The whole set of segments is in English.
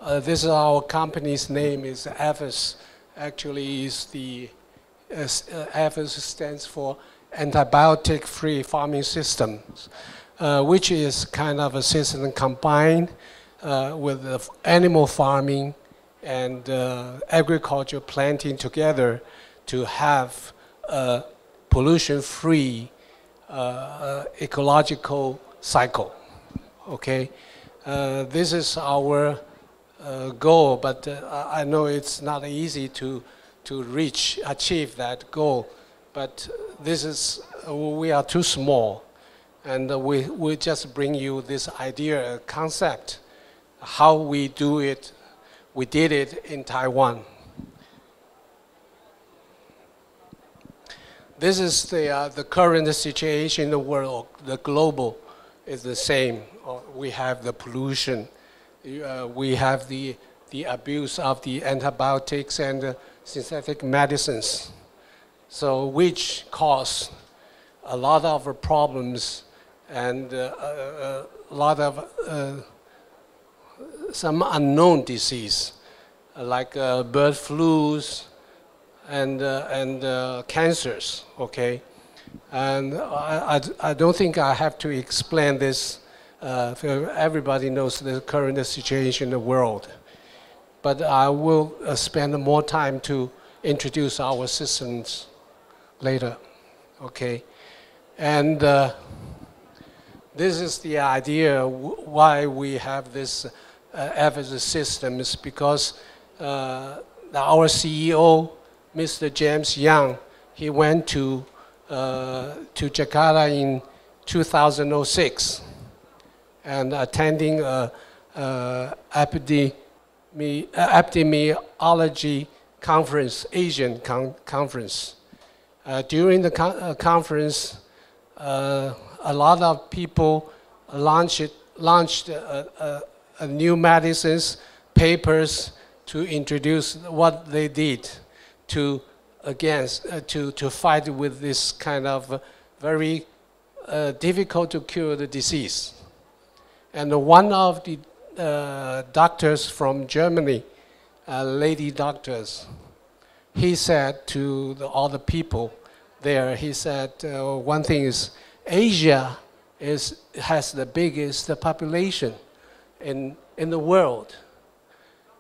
This is our company's name is APHIS. Actually, is the APHIS stands for Antibiotic-Free Farming Systems, which is kind of a system combined with animal farming and agriculture planting together to have a pollution-free ecological cycle. Okay, this is our goal, but I know it's not easy to achieve that goal. But this is we are too small, and we just bring you this idea, concept, how we do it. We did it in Taiwan. This is the current situation in the world. The global is the same. We have the pollution. We have the abuse of the antibiotics and synthetic medicines. So which cause a lot of problems and a lot of some unknown disease like bird flus and cancers. Okay, and I don't think I have to explain this. Everybody knows the current situation in the world, but I will spend more time to introduce our systems later. Okay, and this is the idea why we have this APHIS systems, because our CEO, Mr. James Young, he went to Jakarta in 2006 and attending a epidemiology conference, Asian conference. During the conference, a lot of people launched new medicines, papers to introduce what they did to fight with this kind of very difficult to cure the disease. And one of the doctors from Germany, lady doctors, he said to all the people there, he said, one thing is, Asia has the biggest population in the world.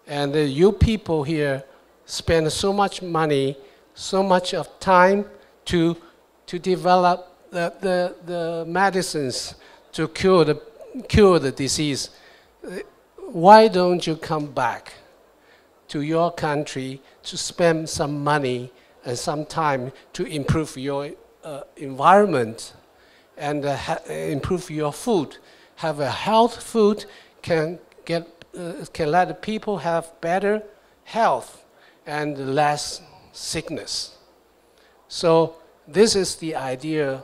And you people here spend so much money, so much of time to develop the medicines to cure the disease. Why don't you come back to your country to spend some money and some time to improve your environment and improve your food? Have a health food can let people have better health and less sickness. So this is the idea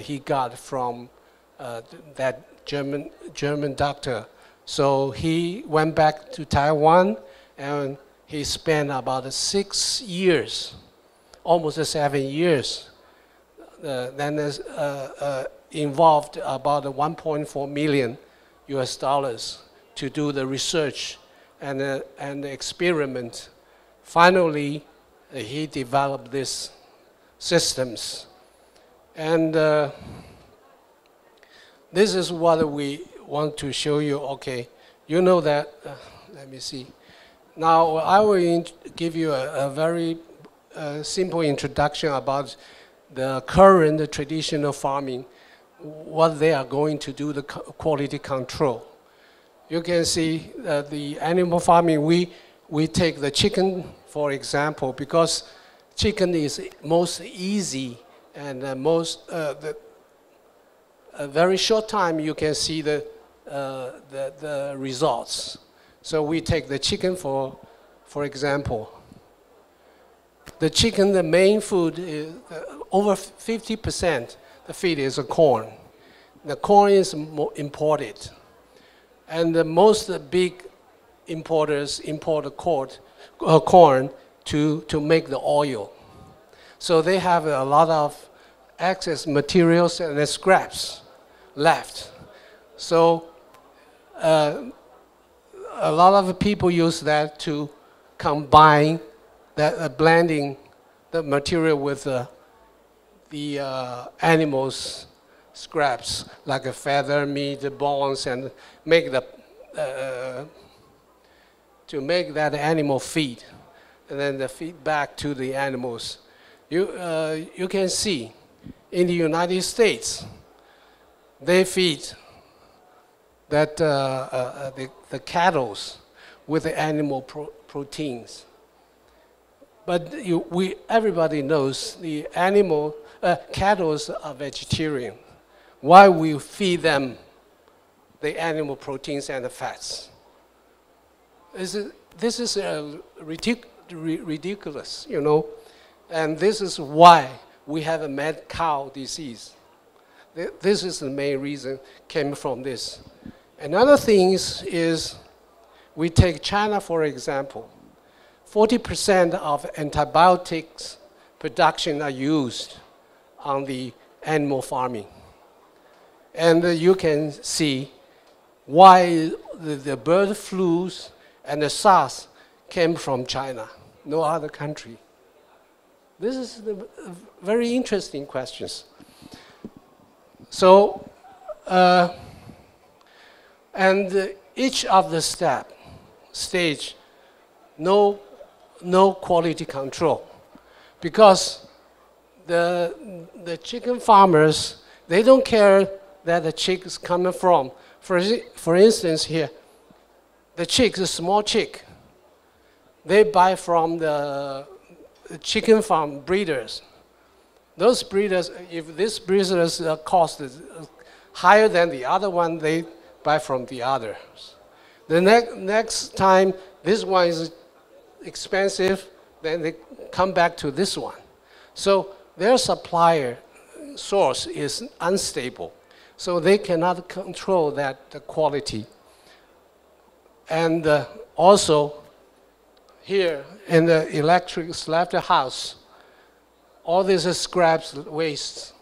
he got from that German doctor. So he went back to Taiwan and he spent about 6 years, almost 7 years. Then involved about 1.4 million US dollars to do the research and the experiment. Finally, he developed these systems. And this is what we want to show you. Okay, you know that, let me see. Now, I will give you a very simple introduction about the current traditional farming, what they are going to do, the quality control. You can see the animal farming, we take the chicken, for example, because chicken is most easy and a very short time you can see the results. So we take the chicken for example. The chicken, the main food is over 50%. The feed is corn. The corn is imported, and the most big importers import corn to make the oil. So they have a lot of excess materials and the scraps left. So a lot of people use that to combine that blending the material with the animals' scraps, like a feather, meat, bones, and make the to make that animal feed, and then the feed back to the animals. You can see in the United States, they feed that the cattle with the animal proteins. But everybody knows the cattle are vegetarian. Why we feed them the animal proteins and the fats? This is ridiculous, you know, and this is why we have a mad cow disease. This is the main reason came from this. Another thing is we take China for example. 40% of antibiotics production are used on the animal farming. And you can see why the bird flus and the SARS came from China, no other country. This is very interesting questions. So, and each of the stage, no quality control, because the chicken farmers, they don't care that the chick is coming from. For instance here, the chick, the small chick, they buy from the chicken farm breeders. Those breeders, if this breeder's cost is higher than the other one, they buy from the others. The next time this one is expensive, then they come back to this one. So their supplier source is unstable. So they cannot control the quality. And also, here in the electric slaughterhouse, all these scraps, wastes,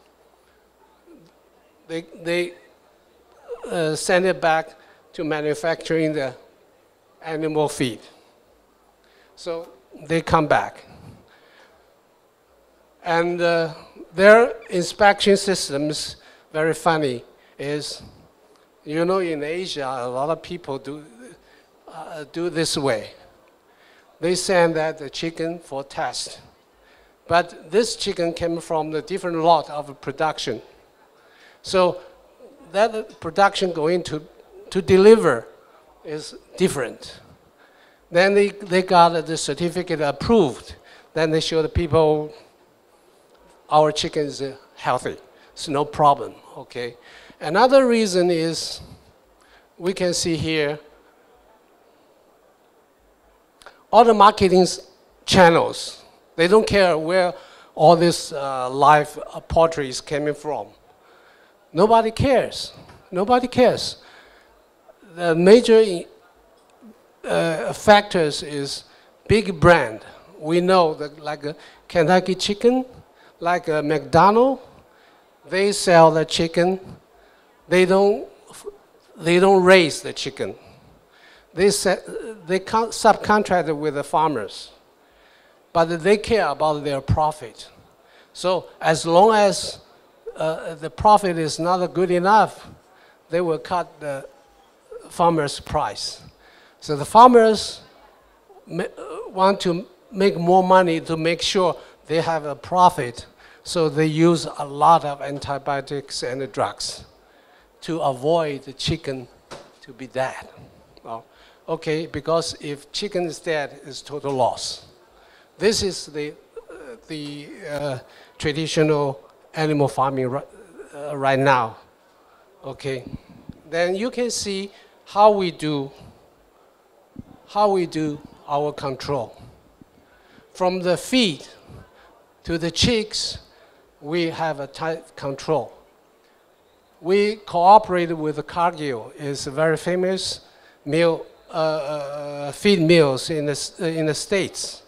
they send it back to manufacturing the animal feed. So they come back. And their inspection systems, very funny, is, you know, in Asia, a lot of people do this way. They send the chicken for test. But this chicken came from a different lot of production. So that production going to deliver is different. Then they got the certificate approved. Then they show the people, our chicken is healthy. It's no problem, okay? Another reason is, we can see here, all the marketing channels, they don't care where all this live poultry is coming from. Nobody cares. Nobody cares. The major factors is big brand. We know that like Kentucky Chicken, like McDonald's, they sell the chicken. They don't raise the chicken. They subcontract with the farmers, but they care about their profit. So as long as the profit is not good enough, they will cut the farmer's price. So the farmers want to make more money to make sure they have a profit. So they use a lot of antibiotics and drugs to avoid the chicken to be dead. Well, okay, because if chicken is dead, it's total loss. This is the traditional animal farming right now. Okay, then you can see how we do our control. From the feed to the chicks, we have a tight control. We cooperate with Cargill. It's a very famous feed mills in the States.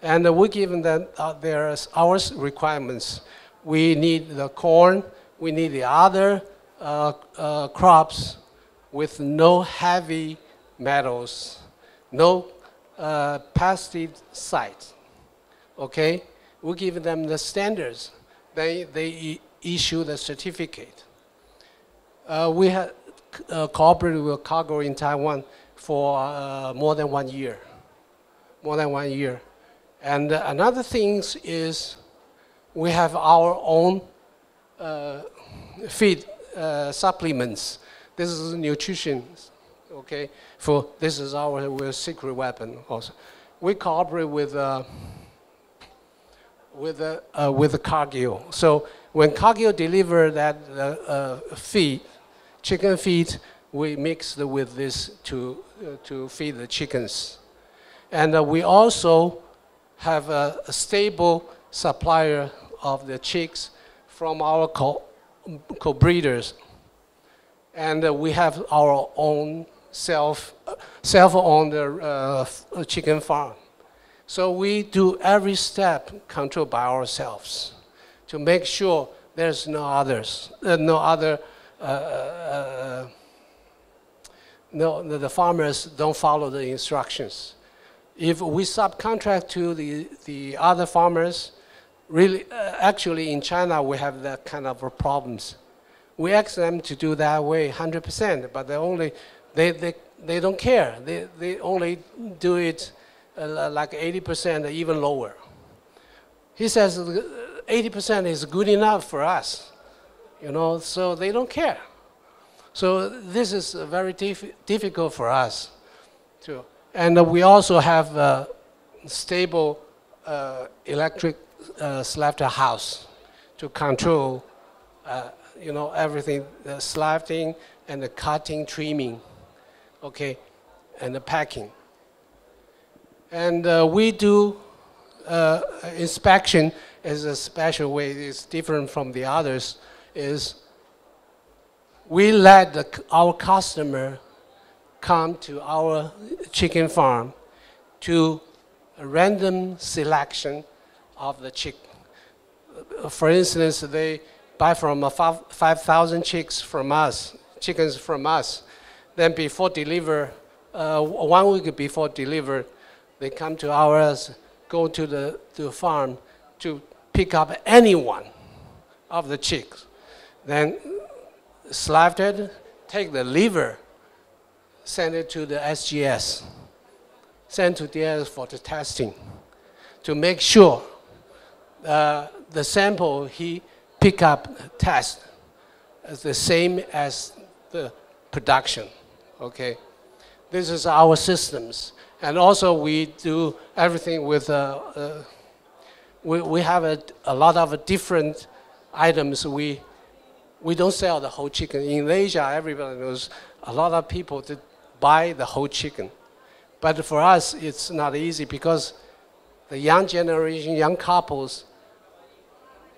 And we give them our requirements. We need the corn, we need the other crops with no heavy metals, no pesticides. Okay, we give them the standards. They issue the certificate. We had cooperated with Cargo in Taiwan for more than 1 year. More than 1 year. And another thing is we have our own feed supplements. This is nutrition, okay? This is our secret weapon also. We cooperate with Cargill. So when Cargill deliver that feed, chicken feed, we mix it with this to feed the chickens. And we also have a stable supplier of the chicks from our co-breeders. And we have our own self-owned chicken farm. So we do every step controlled by ourselves to make sure there's no other, the farmers don't follow the instructions. If we subcontract to the other farmers, really, actually in China we have that kind of problems. We ask them to do that way 100%, but they don't care. They only do it like 80%, even lower. He says 80% is good enough for us, so they don't care. So this is very difficult for us too. And we also have a stable electric slaughterhouse to control, everything, the slaughtering and the cutting, trimming, okay, and the packing. And we do inspection as a special way. It's different from the others. Is we let our customer come to our chicken farm to a random selection of the chick. For instance, they buy from 5,000 chickens from us. Then before deliver, 1 week before deliver, they come to ours, go to the farm to pick up any one of the chicks. Then slaughtered, take the liver, send it to the SGS, send to DS for the testing, to make sure the sample he pick up test is the same as the production, okay? This is our systems. And also we do everything with, we have a lot of different items. We don't sell the whole chicken. In Asia, everybody knows a lot of people that buy the whole chicken. But for us, it's not easy because the young generation, young couples,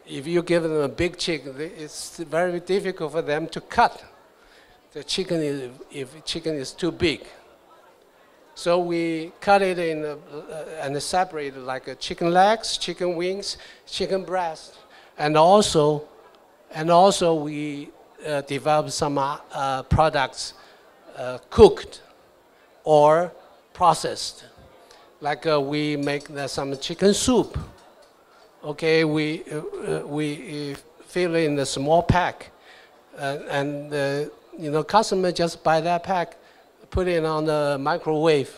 if you give them a big chicken, it's very difficult for them to cut the chicken if chicken is too big. So we cut it in and separate it like chicken legs, chicken wings, chicken breast, and also we develop some products cooked or processed. Like we make some chicken soup. Okay, we fill in the small pack, and customer just buy that pack, put it on the microwave,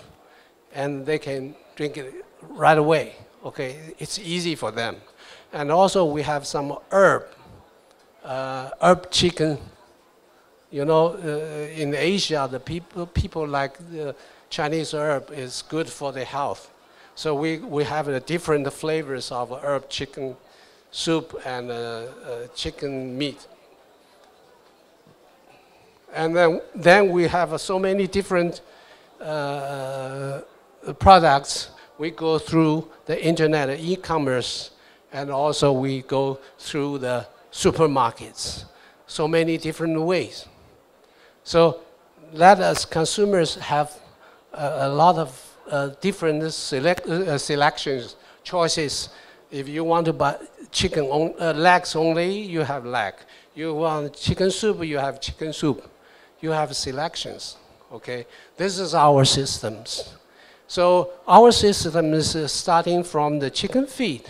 and they can drink it right away. Okay, it's easy for them. And also we have some herb chicken. In Asia, the people like the Chinese herb is good for their health. So we have different flavors of herb chicken soup and chicken meat. And then we have so many different products. We go through the internet, e-commerce, and also we go through the supermarkets. So many different ways. So let us consumers have a lot of different selections, choices. If you want to buy chicken legs only, you have leg. You want chicken soup, you have chicken soup. You have selections, Okay, this is our systems. So our system is starting from the chicken feed,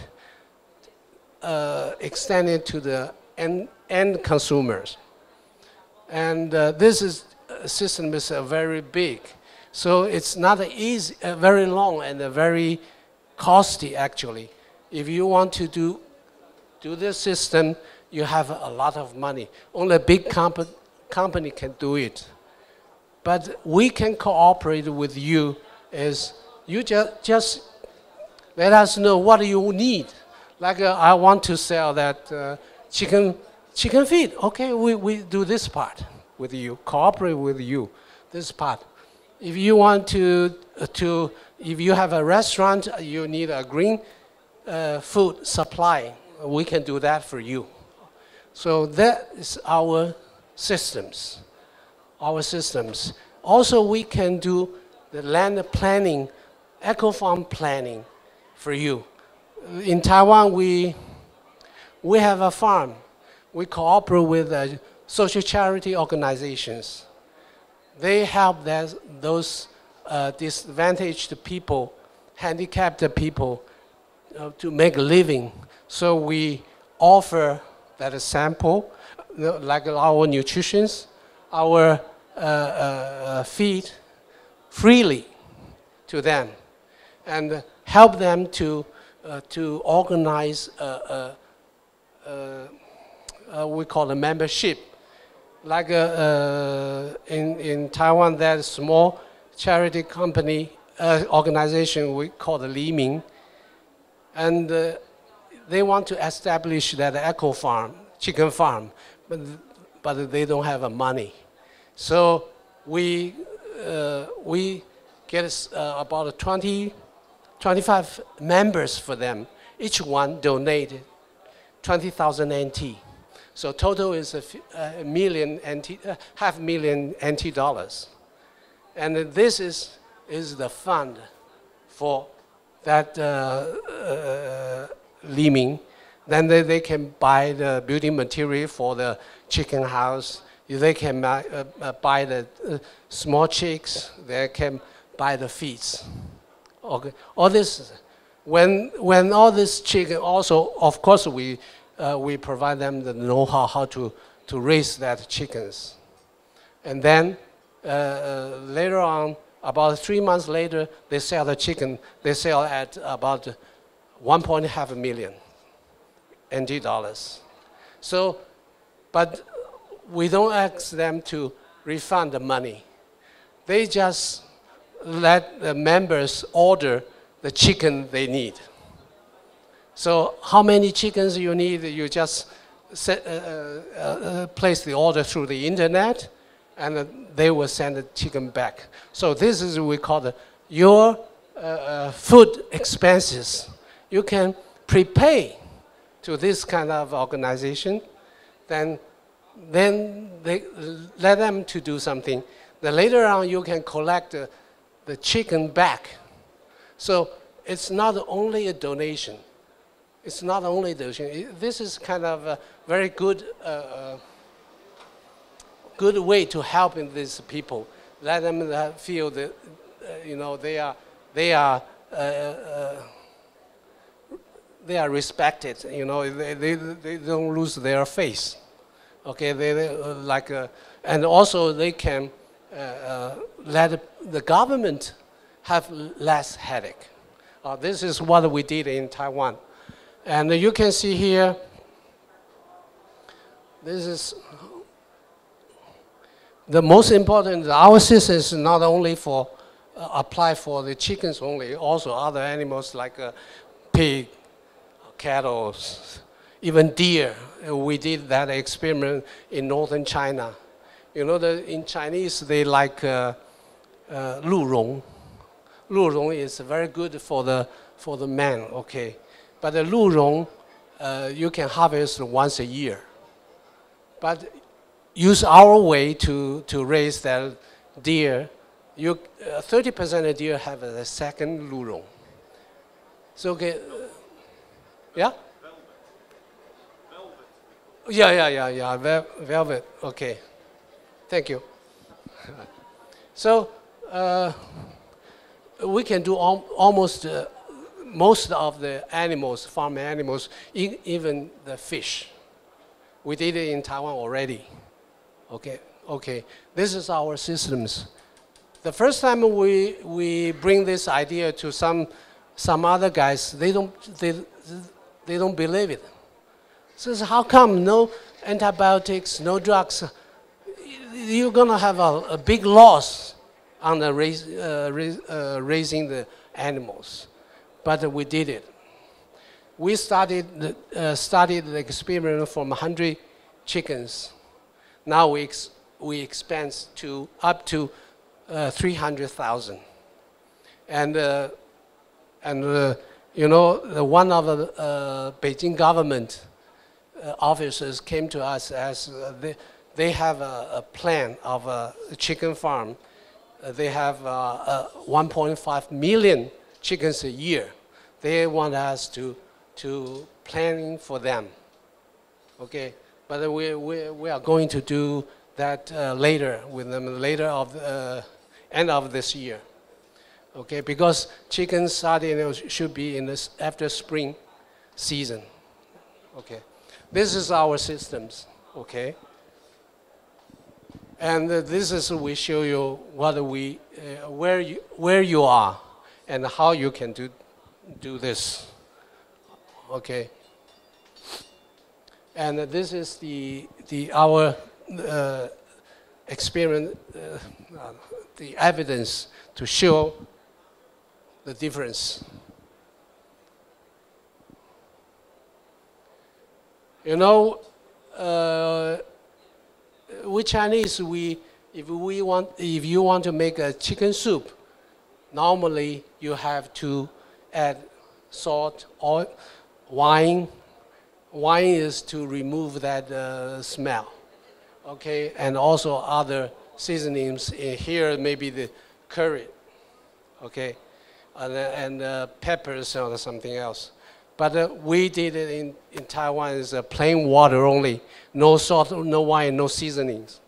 extended to the end consumers. And this system is very big. So it's not easy, very long and very costly actually. If you want to do this system, you have a lot of money. Only a big company can do it. But we can cooperate with you is you just let us know what you need. Like I want to sell that chicken feed. Okay, we do this part with you, cooperate with you, this part. If you want if you have a restaurant, you need a green food supply, we can do that for you. So that is our systems. Also, we can do the land planning, eco-farm planning for you. In Taiwan, we have a farm. We cooperate with social charity organizations. They help those disadvantaged people, handicapped people, to make a living. So we offer that sample, like our nutrition, our feed freely to them, and help them to organize we call a membership. Like in Taiwan, there's a small charity company organization we call the Liming, and they want to establish that eco farm, chicken farm, but they don't have money. So we get about 25 members for them. Each one donated 20,000 NT. So total is a million NT, half million NT dollars. And this is the fund for that Liming. Then they can buy the building material for the chicken house. They can buy the small chicks. They can buy the feeds. Okay, all this. When all this chicken, also of course we provide them the know-how how to raise that chickens, and then later on, about 3 months later, they sell the chicken. They sell at about 1.5 million NT dollars. So, but we don't ask them to refund the money. They just let the members order the chicken they need. So how many chickens you need, you just place the order through the internet, and they will send the chicken back. So this is what we call your food expenses. You can prepay to this kind of organization, then they let them to do something. Then later on, you can collect the chicken back. So it's not only a donation. It's not only donation. This is kind of a very good good way to help these people. Let them feel that they are respected. They don't lose their face. Okay, and also they can let the government have less headache. This is what we did in Taiwan. And you can see here, this is the most important. Our system is not only for apply for the chickens only, also other animals like pig, cattle, even deer. We did that experiment in northern China. In Chinese they like 鹿茸. 鹿茸 is very good for the man. Okay. But the 鹿茸, you can harvest once a year. But use our way to raise that deer. 30% of deer have a second 鹿茸. So okay, yeah. Yeah. Velvet. Okay. Thank you. So we can do almost most of the animals, farm animals, even the fish. We did it in Taiwan already. Okay, okay. This is our systems. The first time we bring this idea to some other guys, they don't believe it. So how come no antibiotics, no drugs? You're gonna have a big loss on the raising the animals, but we did it. We started the experiment from 100 chickens. Now we expand to up to 300,000, and you know, one of the Beijing government officers came to us as they have a plan of a chicken farm. They have 1.5 million chickens a year. They want us to planning for them. Okay, but we are going to do that later with them later of end of this year. Okay, because chickens should be in this after spring season. Okay, this is our systems. Okay, and this is we show you what we where you are and how you can do this. Okay, and this is our experiment, the evidence to show the difference. You know, we Chinese, if you want to make a chicken soup, normally you have to add salt, oil, wine. Wine is to remove that smell. Okay, and also other seasonings. Here maybe the curry. Okay, and peppers or something else. But we did it in Taiwan is plain water only, no salt, no wine, no seasonings.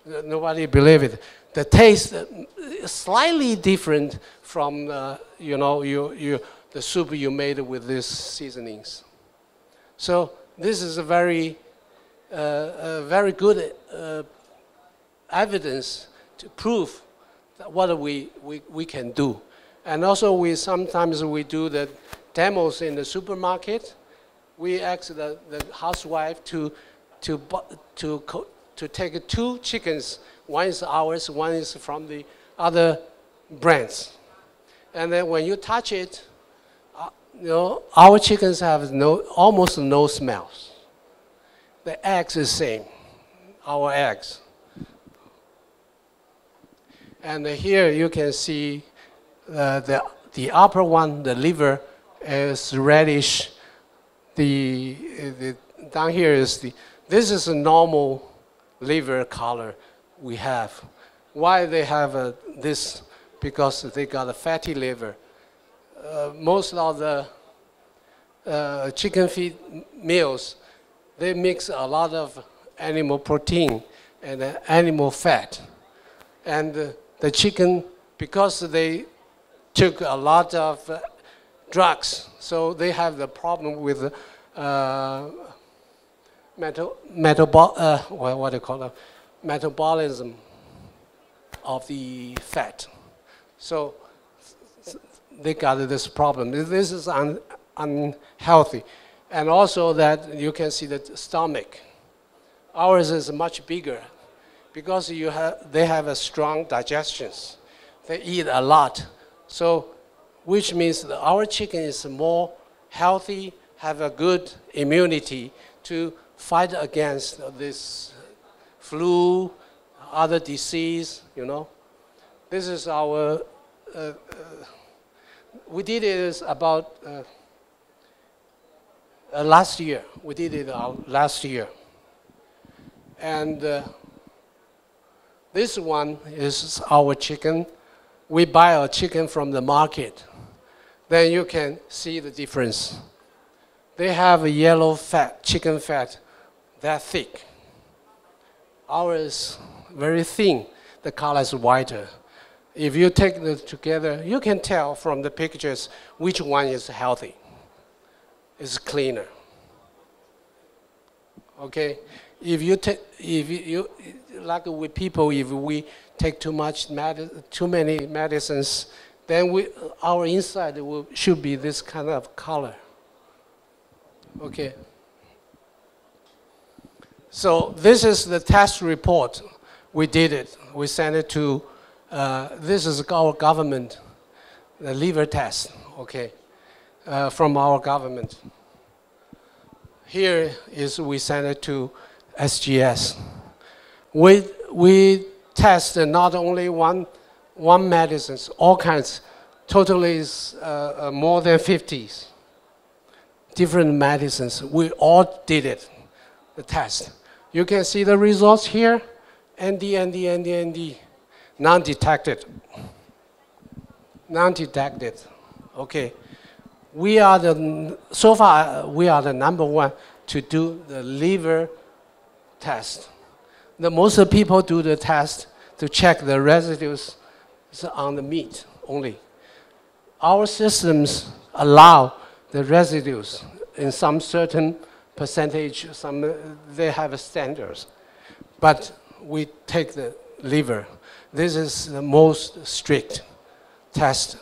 Nobody believe it. The taste is slightly different from you know the soup you made with these seasonings. So this is a very good evidence to prove that what we can do. And also sometimes we do the demos in the supermarket. We ask the housewife to take 2 chickens. One is ours, one is from the other brands. And then when you touch it, you know, our chickens have almost no smells. The eggs is the same, our eggs. And here you can see the upper one, the liver, is reddish. The down here is this is a normal liver color we have. Why they have this? Because they got a fatty liver. Most of the chicken feed meals, they mix a lot of animal protein and animal fat. And the chicken, because they took a lot of drugs, so they have the problem with metabolism of the fat. So they got this problem. This is unhealthy. And also that you can see the stomach. Ours is much bigger because they have a strong digestion. They eat a lot. So which means that our chicken is more healthy, have a good immunity to fight against this flu, other disease, you know. This is our, we did it about last year. We did it last year. And this one is our chicken. We buy a chicken from the market. Then you can see the difference. They have a yellow fat, chicken fat, that thick. Ours is very thin. the color is whiter. If you take them together, you can tell from the pictures which one is healthy. It's cleaner. Okay? If you like with people, if we take too many medicines, then our inside should be this kind of color. Okay. So this is the test report. We did it. We sent it to, this is our government, the liver test, okay, from our government. Here is, we sent it to SGS. We test not only one medicines, all kinds, totally is more than 50 different medicines. We all did it, the test. You can see the results here, ND, non-detected. Non-detected, okay. So far, we are the #1 to do the liver test. The most people do the test to check the residues on the meat only. Our systems allow the residues in some certain percentage, they have standards. But we take the liver. This is the most strict test